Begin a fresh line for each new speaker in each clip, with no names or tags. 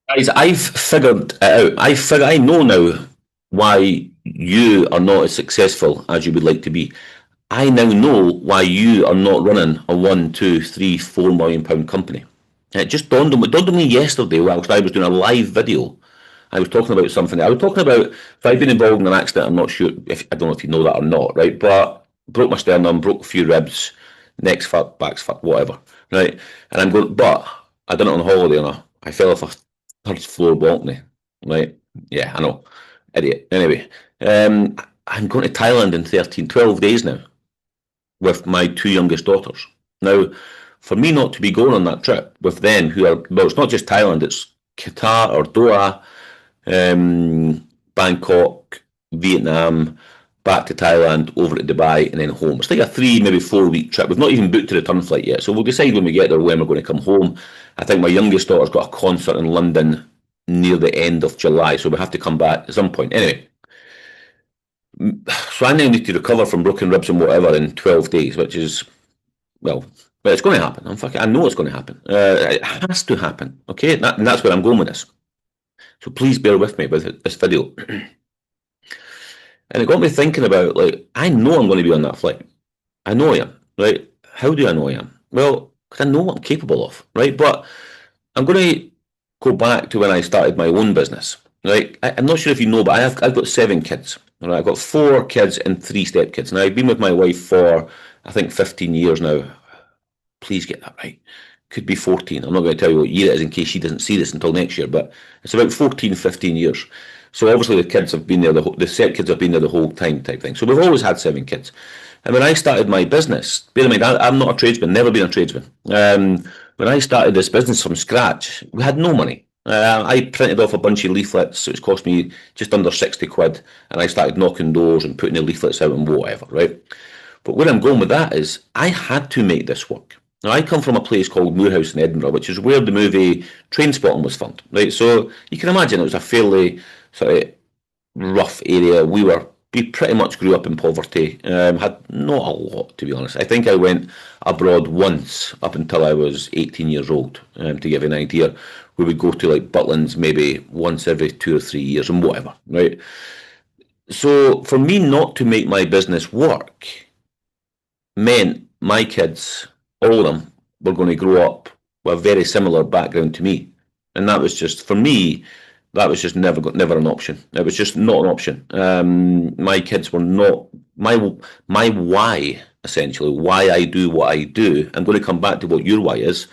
Guys, I've figured it out. I know now why you are not as successful as you would like to be. I now know why you are not running a one, two, three, £4 million company. It just dawned on me yesterday whilst I was doing a live video. I was talking about something. I was talking about if I've been involved in an accident. I'm not sure if I don't know if you know that or not, right? But broke my sternum, broke a few ribs, neck's fucked, back's fucked, whatever, right? And I'm going, but I done it on holiday and I fell off a third floor balcony, right? Yeah, I know, idiot. Anyway, I'm going to Thailand in 12 days now with my two youngest daughters. Now, for me not to be going on that trip with them, who are, well, it's not just Thailand, it's Qatar or Doha, Bangkok, Vietnam, back to Thailand, over to Dubai, and then home. It's like a 3, maybe 4 week trip. We've not even booked a return flight yet, so we'll decide when we get there when we're going to come home. I think my youngest daughter's got a concert in London near the end of July, so we have to come back at some point. Anyway, so I now need to recover from broken ribs and whatever in 12 days, which is, well, but it's going to happen. I know it's going to happen. It has to happen. Okay, and that's where I'm going with this. So please bear with me with this video. And it got me thinking about, like, I know I'm going to be on that flight. I know I am, right? How do I know I am? Well, because I know what I'm capable of, right? But I'm going to go back to when I started my own business, right? I'm not sure if you know, but I've got 7 kids. Right? I've got 4 kids and 3 stepkids. Now, I've been with my wife for, I think, 15 years now. Please get that right. Could be 14. I'm not going to tell you what year it is in case she doesn't see this until next year, but it's about 14, 15 years. So obviously the kids have been there, the set kids have been there the whole time type thing. So we've always had 7 kids. And when I started my business, bear in mind, I'm not a tradesman, never been a tradesman. When I started this business from scratch, we had no money. I printed off a bunch of leaflets, so it's cost me just under 60 quid, and I started knocking doors and putting the leaflets out and whatever, right? But where I'm going with that is I had to make this work. Now, I come from a place called Moorhouse in Edinburgh, which is where the movie Trainspotting was filmed, right? So you can imagine it was a fairly sort of rough area. We pretty much grew up in poverty. Had not a lot, to be honest. I think I went abroad once up until I was 18 years old, to give you an idea. We would go to like Butlins maybe once every 2 or 3 years and whatever, right? So for me not to make my business work meant my kids, all of them, were going to grow up with a very similar background to me. And that was just, for me, that was just never an option. It was just not an option. My kids were not my why, essentially why I do what I do. I'm going to come back to what your why is.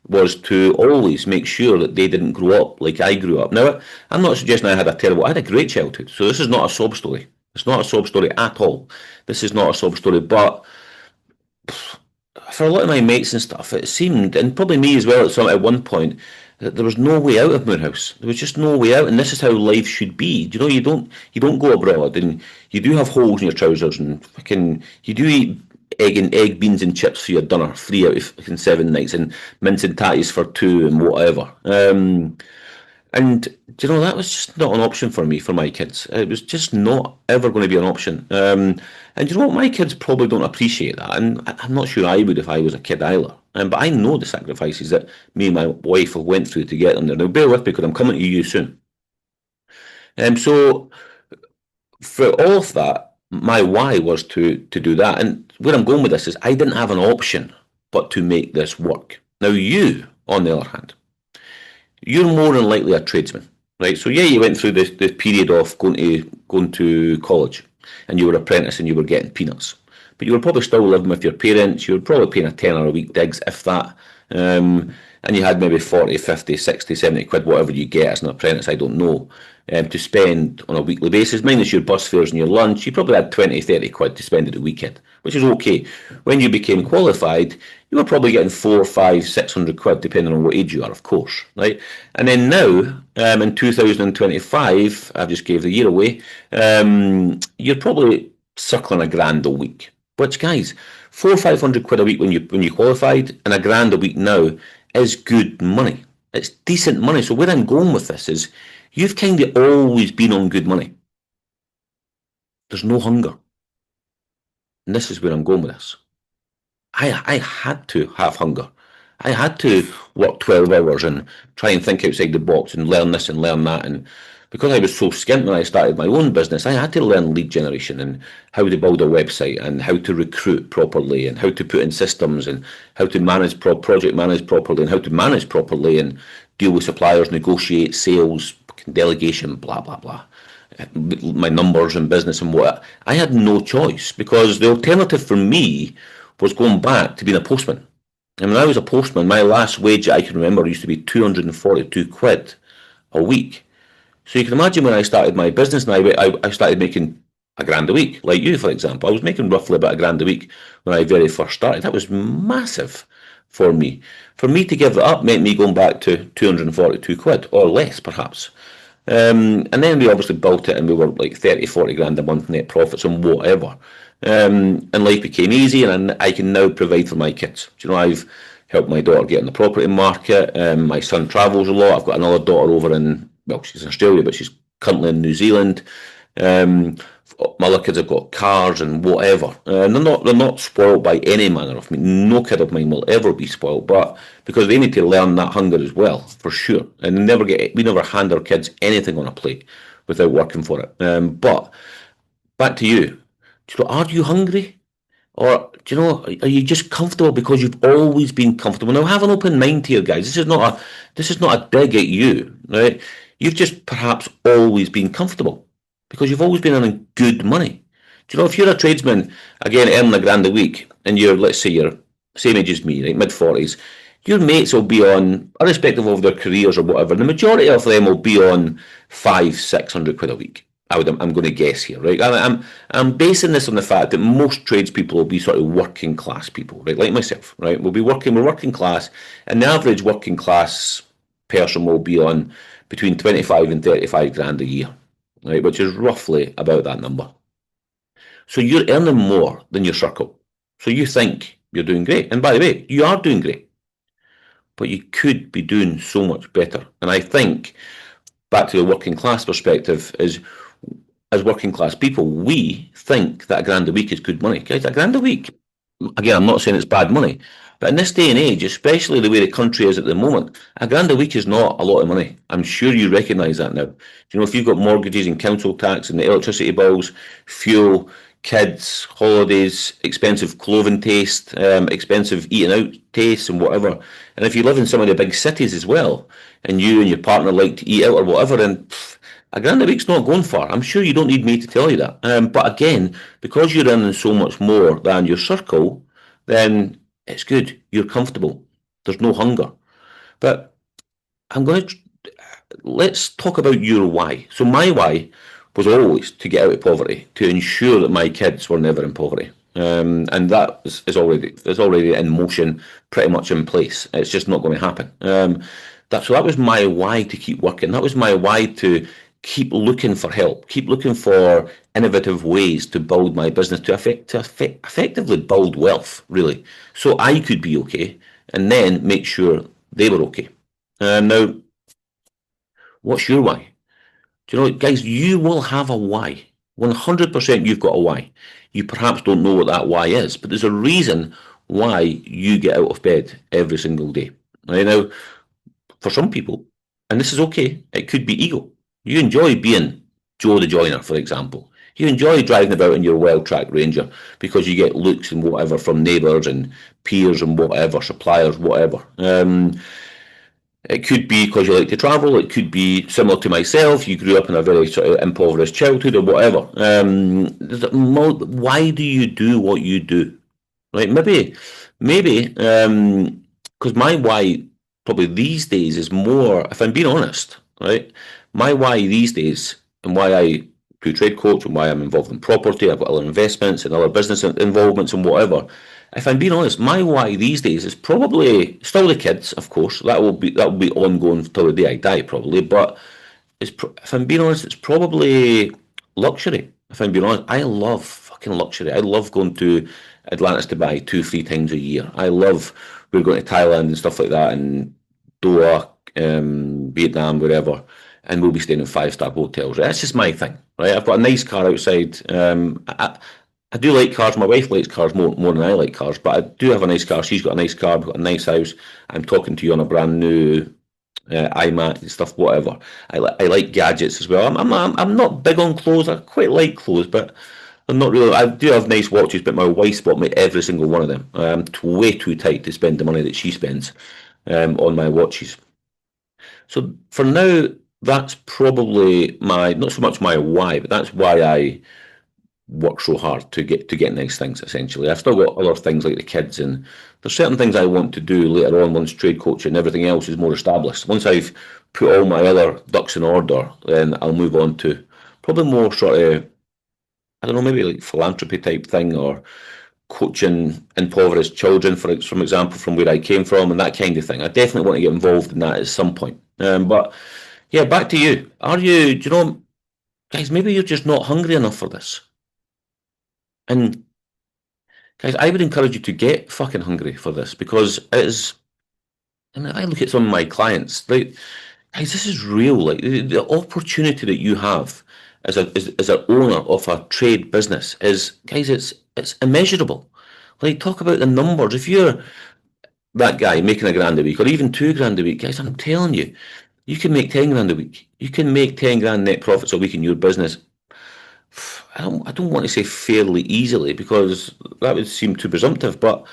Was to always make sure that they didn't grow up like I grew up. Now, I'm not suggesting I had a great childhood. So this is not a sob story. It's not a sob story at all. This is not a sob story. But for a lot of my mates and stuff, it seemed, and probably me as well at one point, that there was no way out of Moorhouse. There was just no way out, and this is how life should be. You know, you don't go abroad, and you do have holes in your trousers, and fucking you do eat egg, beans, and chips for your dinner, 3 out of 7 nights, and mince and tatties for 2, and whatever. And that was just not an option for me, for my kids. It was just not ever going to be an option. And you know what? My kids probably don't appreciate that, and I'm not sure I would if I was a kid either. But I know the sacrifices that me and my wife have went through to get them there. Now, bear with me because I'm coming to you soon. So for all of that, my why was to do that. And where I'm going with this is I didn't have an option but to make this work. Now, you, on the other hand, you're more than likely a tradesman, right? So yeah, you went through the period of going to college, and you were apprentice and you were getting peanuts, but you were probably still living with your parents. You were probably paying a tenner a week digs, if that. And you had maybe 40, 50, 60, 70 quid, whatever you get as an apprentice, I don't know, to spend on a weekly basis, minus your bus fares and your lunch. You probably had 20, 30 quid to spend at the weekend, which is okay. When you became qualified, you were probably getting 4, 5, 600 quid, depending on what age you are, of course, right? And then now, in 2025, I've just gave the year away, you're probably circling a grand a week. Which, guys, 400, 500 quid a week when you qualified, and a grand a week now is good money. It's decent money. So where I'm going with this is, you've kind of always been on good money. There's no hunger, and this is where I'm going with this. I had to have hunger. I had to work 12 hours and try and think outside the box and learn this and learn that. And because I was so skint when I started my own business, I had to learn lead generation and how to build a website and how to recruit properly and how to put in systems and how to manage project manage properly and how to manage properly and deal with suppliers, negotiate sales, delegation, blah, blah, blah. My numbers and business and what. I had no choice because the alternative for me was going back to being a postman. And when I was a postman, my last wage I can remember used to be 242 quid a week. So you can imagine when I started my business now, I started making a grand a week, like you, for example. I was making roughly about a grand a week when I very first started. That was massive for me. For me to give it up meant me going back to 242 quid or less, perhaps. And then we obviously built it and we were like 30, 40 grand a month net profits and whatever. And life became easy and I can now provide for my kids. Do you know, I've helped my daughter get in the property market. My son travels a lot. I've got another daughter over in, well, she's in Australia, but she's currently in New Zealand. My other kids have got cars and whatever. They're not spoiled by any manner of means. No kid of mine will ever be spoiled, but because they need to learn that hunger as well, for sure. And we never hand our kids anything on a plate without working for it. But back to you. Are you hungry? Or do you know? Are you just comfortable because you've always been comfortable? Now have an open mind here, guys. This is not a dig at you, right? You've just perhaps always been comfortable because you've always been earning good money. Do you know if you're a tradesman again earning a grand a week and let's say you're same age as me, right, mid-40s, your mates will be on, irrespective of their careers or whatever, the majority of them will be on 500-600 quid a week. I'm going to guess here, right? I'm basing this on the fact that most tradespeople will be sort of working class people, right? Like myself, right? We're working class, and the average working class person will be on between 25 and 35 grand a year, right? Which is roughly about that number. So you're earning more than your circle. So you think you're doing great. And by the way, you are doing great. But you could be doing so much better. And I think, back to the working class perspective, is as working class people, we think that a grand a week is good money. Guys, a grand a week, again, I'm not saying it's bad money, but in this day and age, especially the way the country is at the moment, a grand a week is not a lot of money. I'm sure you recognise that now. You know, if you've got mortgages and council tax and the electricity bills, fuel, kids, holidays, expensive clothing taste, expensive eating out tastes and whatever. And if you live in some of the big cities as well, and you and your partner like to eat out or whatever, then a grand a week's not going far. I'm sure you don't need me to tell you that. But again, because you're earning so much more than your circle, then it's good. You're comfortable. There's no hunger. But let's talk about your why. So my why was always to get out of poverty, to ensure that my kids were never in poverty. And that is already in motion, pretty much in place. It's just not going to happen. So that was my why to keep working. That was my why to keep looking for help, keep looking for innovative ways to build my business, to effectively build wealth, really, so I could be okay, and then make sure they were okay. Now, what's your why? Do you know, guys, you will have a why. 100% you've got a why. You perhaps don't know what that why is, but there's a reason why you get out of bed every single day. Right now, for some people, and this is okay, it could be ego. You enjoy being Joe the Joiner, for example. You enjoy driving about in your well-tracked Ranger because you get looks and whatever from neighbours and peers and whatever, suppliers, whatever. It could be because you like to travel. It could be similar to myself. You grew up in a very sort of impoverished childhood or whatever. Why do you do what you do? Right? Maybe, because my why probably these days is more, if I'm being honest, right? My why these days and why I do trade coach and why I'm involved in property, I've got other investments and other business involvements and whatever. If I'm being honest, my why these days is probably still the kids, of course. That will be ongoing until the day I die, probably. But if I'm being honest, it's probably luxury. If I'm being honest, I love fucking luxury. I love going to Atlantis Dubai 2-3 times a year. We're going to Thailand and stuff like that, and Doha, Vietnam, wherever, and we'll be staying in 5-star hotels. That's just my thing, right? I've got a nice car outside, and I do like cars. My wife likes cars more than I like cars, but I do have a nice car. She's got a nice car, we've got a nice house. I'm talking to you on a brand new iMac and stuff, whatever. I like gadgets as well. I'm not big on clothes. I quite like clothes, but I'm not really. I do have nice watches, but my wife's bought me every single one of them. I'm way too tight to spend the money that she spends on my watches. So for now, that's probably my not so much my why, but that's why I work so hard to get nice things. Essentially, I've still got other things like the kids, and there's certain things I want to do later on once trade coaching and everything else is more established. Once I've put all my other ducks in order, then I'll move on to probably more sort of, I don't know, maybe like philanthropy type thing, or coaching impoverished children, from example, from where I came from, and that kind of thing. I definitely want to get involved in that at some point. But yeah, back to you. Are you? Do you know, guys? Maybe you're just not hungry enough for this. And guys, I would encourage you to get fucking hungry for this, because it is. And I look at some of my clients, like, guys, this is real. Like the opportunity that you have as an owner of a trade business is, guys, it's immeasurable. Like, talk about the numbers. If you're that guy making a grand a week, or even 2 grand a week, guys, I'm telling you, you can make 10 grand a week. You can make 10 grand net profits a week in your business. I don't want to say fairly easily, because that would seem too presumptive, but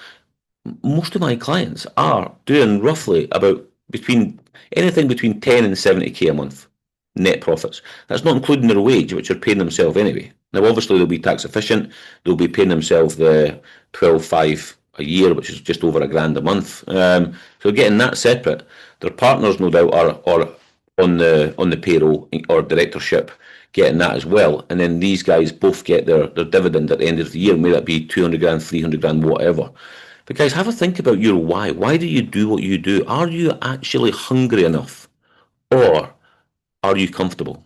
most of my clients are doing roughly about between anything between 10 and 70k a month net profits. That's not including their wage, which are paying themselves anyway. Now, obviously, they'll be tax efficient. They'll be paying themselves the 12,500 a year, which is just over a grand a month. So getting that separate, their partners, no doubt, are on the payroll or directorship, getting that as well. And then these guys both get their dividend at the end of the year, may that be 200 grand, 300 grand, whatever. But guys, have a think about your why. Why do you do what you do? Are you actually hungry enough, or are you comfortable?